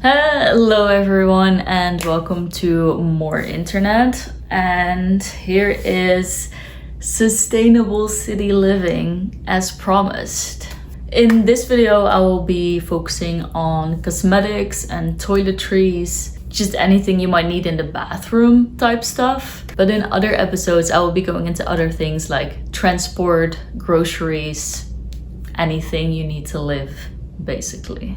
Hello everyone and welcome to more internet, and here is sustainable city living as promised. In this video I will be focusing on cosmetics and toiletries, just anything you might need in the bathroom type stuff. But in other episodes I will be going into other things like transport, groceries, anything you need to live basically.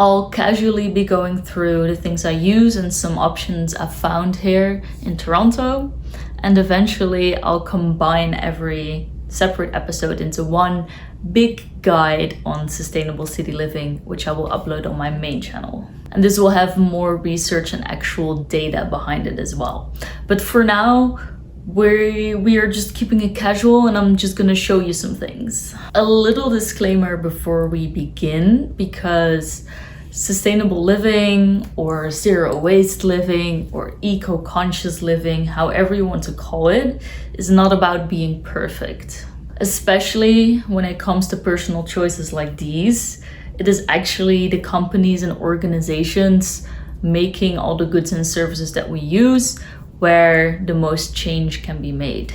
I'll casually be going through the things I use and some options I've found here in Toronto, and eventually I'll combine every separate episode into one big guide on sustainable city living, which I will upload on my main channel. And this will have more research and actual data behind it as well. But for now, we are just keeping it casual, and I'm just gonna show you some things. A little disclaimer before we begin, because sustainable living or zero waste living or eco-conscious living, however you want to call it, is not about being perfect. Especially when it comes to personal choices like these, it is actually the companies and organizations making all the goods and services that we use where the most change can be made.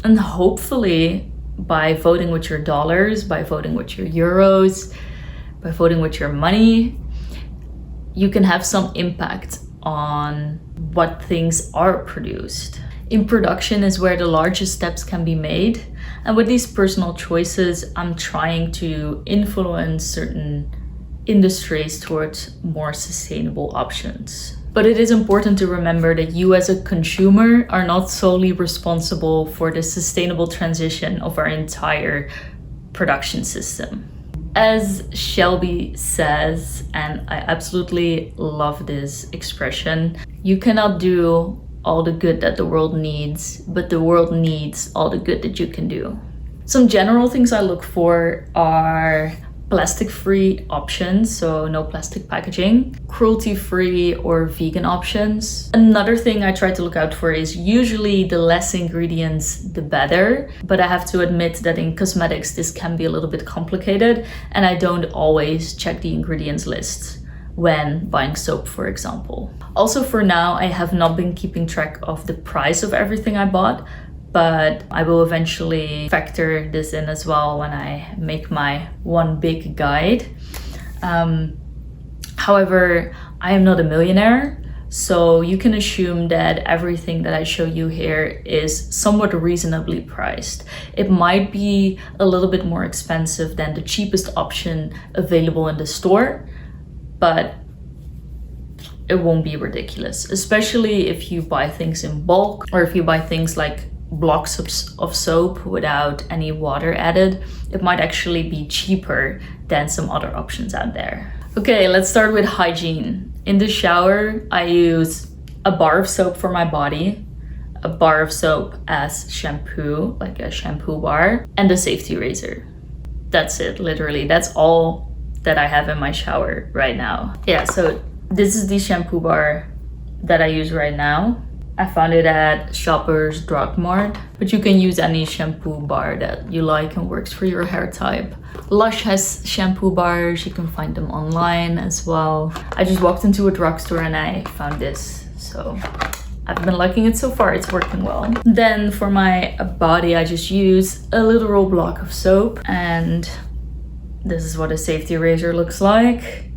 And hopefully by voting with your dollars, by voting with your euros, by voting with your money, you can have some impact on what things are produced. In production is where the largest steps can be made. And with these personal choices, I'm trying to influence certain industries towards more sustainable options. But it is important to remember that you as a consumer are not solely responsible for the sustainable transition of our entire production system. As Shelbi says, and I absolutely love this expression, you cannot do all the good that the world needs, but the world needs all the good that you can do. Some general things I look for are plastic-free options, so no plastic packaging, cruelty-free or vegan options. Another thing I try to look out for is usually the less ingredients, the better. But I have to admit that in cosmetics, this can be a little bit complicated, and I don't always check the ingredients list when buying soap, for example. Also, for now, I have not been keeping track of the price of everything I bought, but I will eventually factor this in as well when I make my one big guide. However, I am not a millionaire, so you can assume that everything that I show you here is somewhat reasonably priced. It might be a little bit more expensive than the cheapest option available in the store, but it won't be ridiculous, especially if you buy things in bulk, or if you buy things like blocks of soap without any water added. It might actually be cheaper than some other options out there. Okay, let's start with hygiene. In the shower, I use a bar of soap for my body, a bar of soap as shampoo, like a shampoo bar, and a safety razor. That's it, literally. That's all that I have in my shower right now. Yeah, so this is the shampoo bar that I use right now. I found it at Shoppers Drug Mart, but you can use any shampoo bar that you like and works for your hair type. Lush has shampoo bars, you can find them online as well. I just walked into a drugstore and I found this, so I've been liking it so far, it's working well. Then for my body, I just use a literal block of soap, and this is what a safety razor looks like.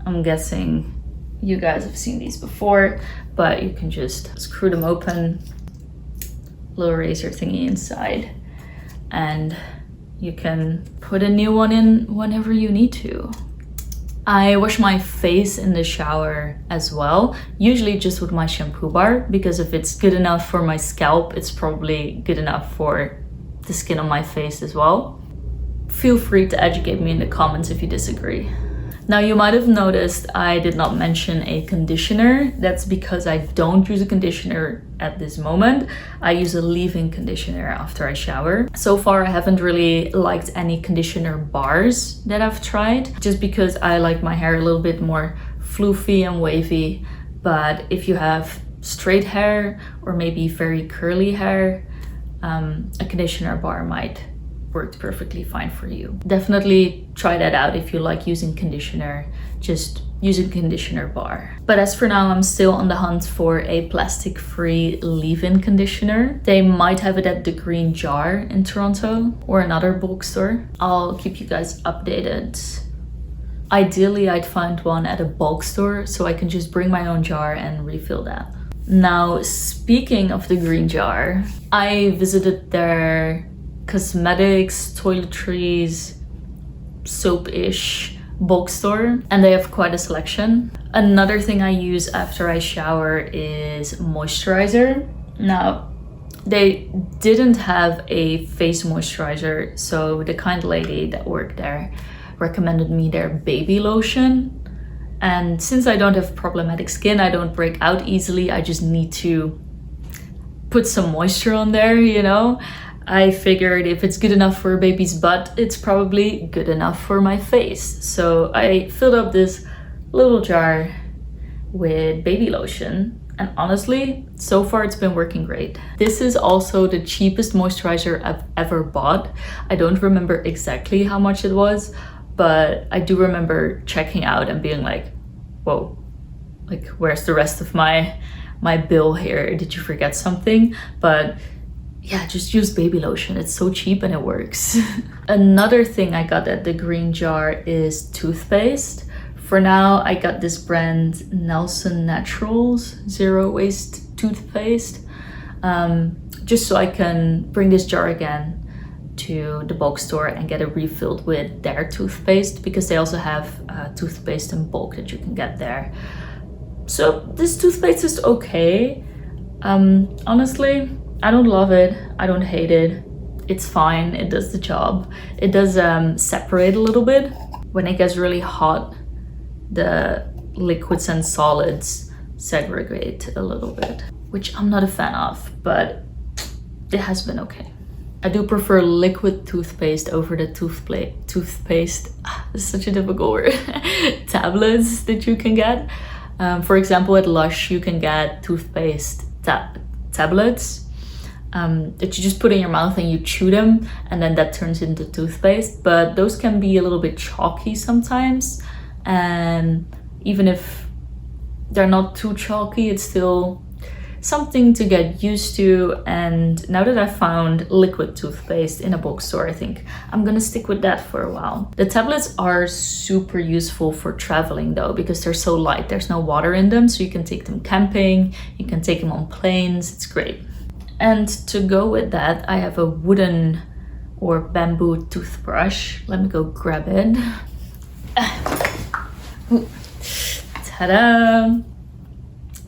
I'm guessing you guys have seen these before, but you can just screw them open, little razor thingy inside, and you can put a new one in whenever you need to. I wash my face in the shower as well, usually just with my shampoo bar, because if it's good enough for my scalp, it's probably good enough for the skin on my face as well. Feel free to educate me in the comments if you disagree. Now, you might have noticed I did not mention a conditioner. That's because I don't use a conditioner at this moment. I use a leave-in conditioner after I shower. So far, I haven't really liked any conditioner bars that I've tried, just because I like my hair a little bit more floofy and wavy. But if you have straight hair or maybe very curly hair, a conditioner bar might worked perfectly fine for you. Definitely try that out if you like using conditioner. Just use a conditioner bar. But as for now, I'm still on the hunt for a plastic-free leave-in conditioner. They might have it at the Green Jar in Toronto or another bulk store. I'll keep you guys updated. Ideally, I'd find one at a bulk store so I can just bring my own jar and refill that. Now, speaking of the Green Jar, I visited their cosmetics, toiletries, soap-ish bulk store, and they have quite a selection. Another thing I use after I shower is moisturizer. Now, they didn't have a face moisturizer, so the kind lady that worked there recommended me their baby lotion. And since I don't have problematic skin, I don't break out easily, I just need to put some moisture on there, you know? I figured if it's good enough for a baby's butt, it's probably good enough for my face. So I filled up this little jar with baby lotion, and honestly, so far it's been working great. This is also the cheapest moisturizer I've ever bought. I don't remember exactly how much it was, but I do remember checking out and being like, whoa, like where's the rest of my bill here? Did you forget something? But yeah, just use baby lotion. It's so cheap and it works. Another thing I got at the Green Jar is toothpaste. For now, I got this brand Nelson Naturals Zero Waste Toothpaste. Just so I can bring this jar again to the bulk store and get it refilled with their toothpaste, because they also have toothpaste in bulk that you can get there. So this toothpaste is okay. Honestly, I don't love it, I don't hate it. It's fine, it does the job. It does separate a little bit. When it gets really hot, the liquids and solids segregate a little bit, which I'm not a fan of, but it has been okay. I do prefer liquid toothpaste over the toothpaste, this is such a difficult word, tablets that you can get. For example, at Lush, you can get toothpaste tablets that you just put in your mouth and you chew them, and then that turns into toothpaste. But those can be a little bit chalky sometimes, and even if they're not too chalky, it's still something to get used to. And now that I found liquid toothpaste in a bulk store, I think I'm gonna stick with that for a while. The tablets are super useful for traveling though, because they're so light. There's no water in them, so you can take them camping, you can take them on planes, it's great. And to go with that, I have a wooden or bamboo toothbrush. Let me go grab it. Ta-da!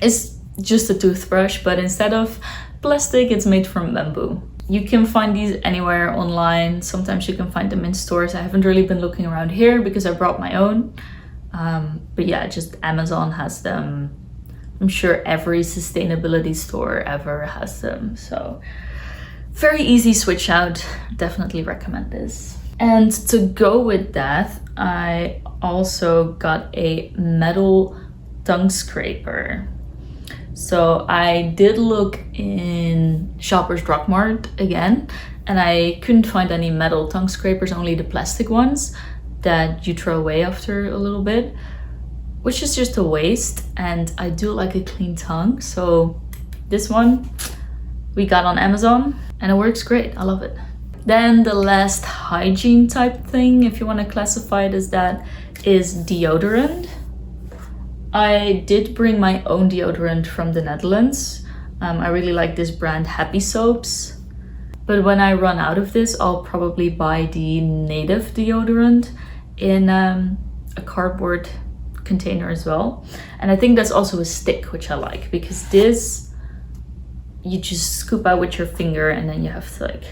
It's just a toothbrush, but instead of plastic, it's made from bamboo. You can find these anywhere online. Sometimes you can find them in stores. I haven't really been looking around here because I brought my own. But yeah, just Amazon has them. I'm sure every sustainability store ever has them. So very easy switch out. Definitely recommend this. And to go with that, I also got a metal tongue scraper. So I did look in Shoppers Drug Mart again, and I couldn't find any metal tongue scrapers, only the plastic ones that you throw away after a little bit, which is just a waste. And I do like a clean tongue, so this one we got on Amazon and it works great. I love it. Then the last hygiene type thing, if you want to classify it as that, is deodorant. I did bring my own deodorant from the Netherlands. I really like this brand Happy Soaps. But when I run out of this, I'll probably buy the native deodorant in a cardboard container as well. And I think that's also a stick, which I like, because this, you just scoop out with your finger and then you have to like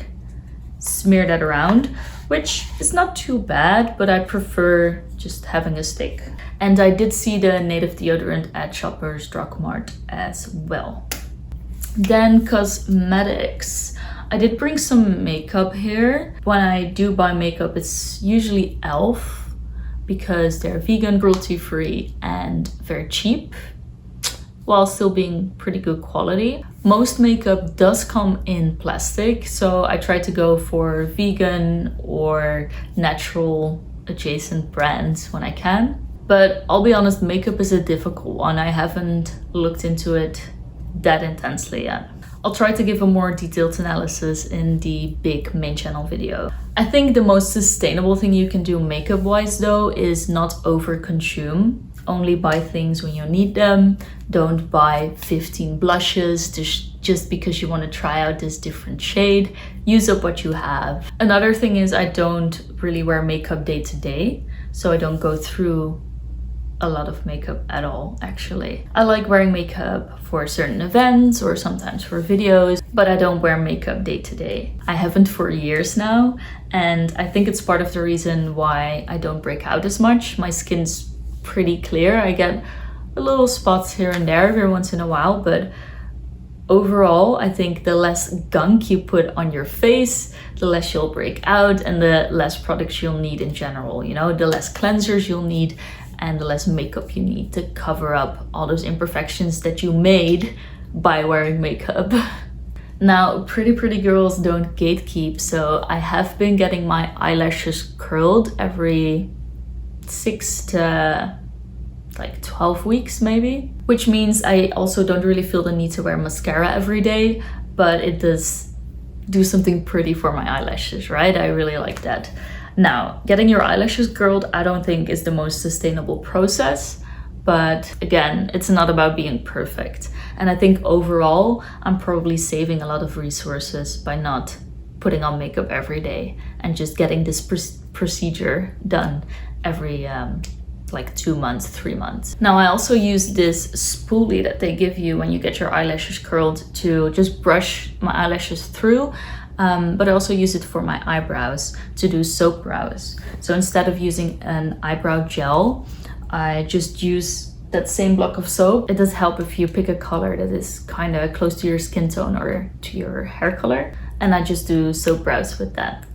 smear that around, which is not too bad, but I prefer just having a stick. And I did see the native deodorant at Shoppers Drug Mart as well. Then cosmetics. I did bring some makeup here. When I do buy makeup, it's usually e.l.f. because they're vegan, cruelty-free, and very cheap, while still being pretty good quality. Most makeup does come in plastic, so I try to go for vegan or natural adjacent brands when I can. But I'll be honest, makeup is a difficult one. I haven't looked into it that intensely yet. I'll try to give a more detailed analysis in the big main channel video. I think the most sustainable thing you can do makeup wise though is not overconsume. Only buy things when you need them. Don't buy 15 blushes just because you want to try out this different shade. Use up what you have. Another thing is I don't really wear makeup day to day, so I don't go through a lot of makeup at all, actually. I like wearing makeup for certain events or sometimes for videos, but I don't wear makeup day to day. I haven't for years now, and I think it's part of the reason why I don't break out as much. My skin's pretty clear. I get a little spots here and there every once in a while, but overall, I think the less gunk you put on your face, the less you'll break out and the less products you'll need in general, you know, the less cleansers you'll need and the less makeup you need to cover up all those imperfections that you made by wearing makeup. Now, pretty girls don't gatekeep, so I have been getting my eyelashes curled every 6 to like 12 weeks maybe, which means I also don't really feel the need to wear mascara every day, but it does do something pretty for my eyelashes, right? I really like that. Now, getting your eyelashes curled, I don't think is the most sustainable process, but again, it's not about being perfect. And I think overall, I'm probably saving a lot of resources by not putting on makeup every day and just getting this procedure done every like 2 months, 3 months. Now, I also use this spoolie that they give you when you get your eyelashes curled to just brush my eyelashes through. But I also use it for my eyebrows to do soap brows. So instead of using an eyebrow gel, I just use that same block of soap. It does help if you pick a color that is kind of close to your skin tone or to your hair color. And I just do soap brows with that.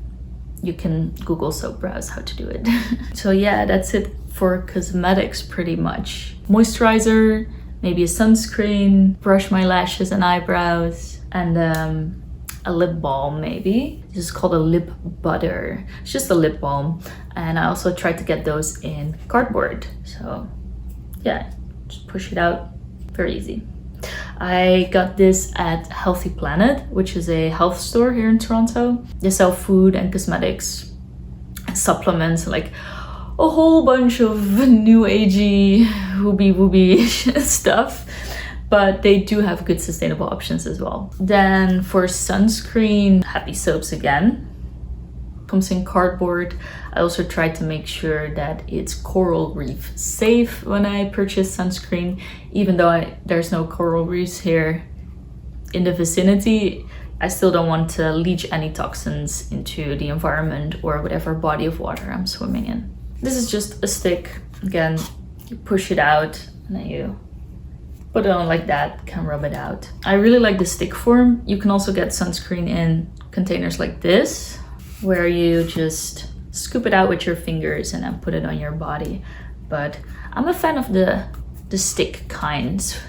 You can Google soap brows, how to do it. So yeah, that's it for cosmetics pretty much. Moisturizer, maybe a sunscreen, brush my lashes and eyebrows, and a lip balm maybe. This is called a lip butter. It's just a lip balm. And I also tried to get those in cardboard. So yeah, just push it out, very easy. I got this at Healthy Planet, which is a health store here in Toronto. They sell food and cosmetics, supplements, like a whole bunch of new agey, wooby stuff. But they do have good sustainable options as well. Then for sunscreen, Happy Soaps again. Comes in cardboard. I also tried to make sure that it's coral reef safe when I purchase sunscreen. Even though there's no coral reefs here in the vicinity, I still don't want to leach any toxins into the environment or whatever body of water I'm swimming in. This is just a stick. Again, you push it out and then you put it on like that, can rub it out. I really like the stick form. You can also get sunscreen in containers like this, where you just scoop it out with your fingers and then put it on your body. But I'm a fan of the stick kinds.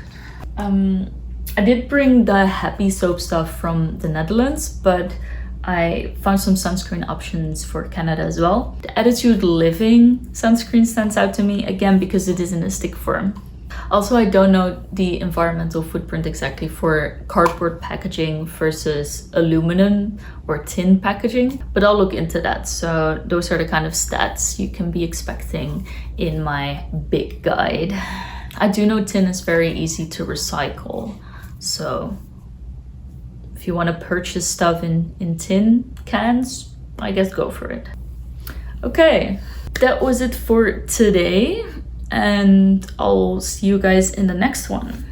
I did bring the Happy Soap stuff from the Netherlands, but I found some sunscreen options for Canada as well. The Attitude Living sunscreen stands out to me, again, because it is in a stick form. Also, I don't know the environmental footprint exactly for cardboard packaging versus aluminum or tin packaging, but I'll look into that. So those are the kind of stats you can be expecting in my big guide. I do know tin is very easy to recycle, so if you want to purchase stuff in tin cans, I guess go for it. Okay, that was it for today. And I'll see you guys in the next one.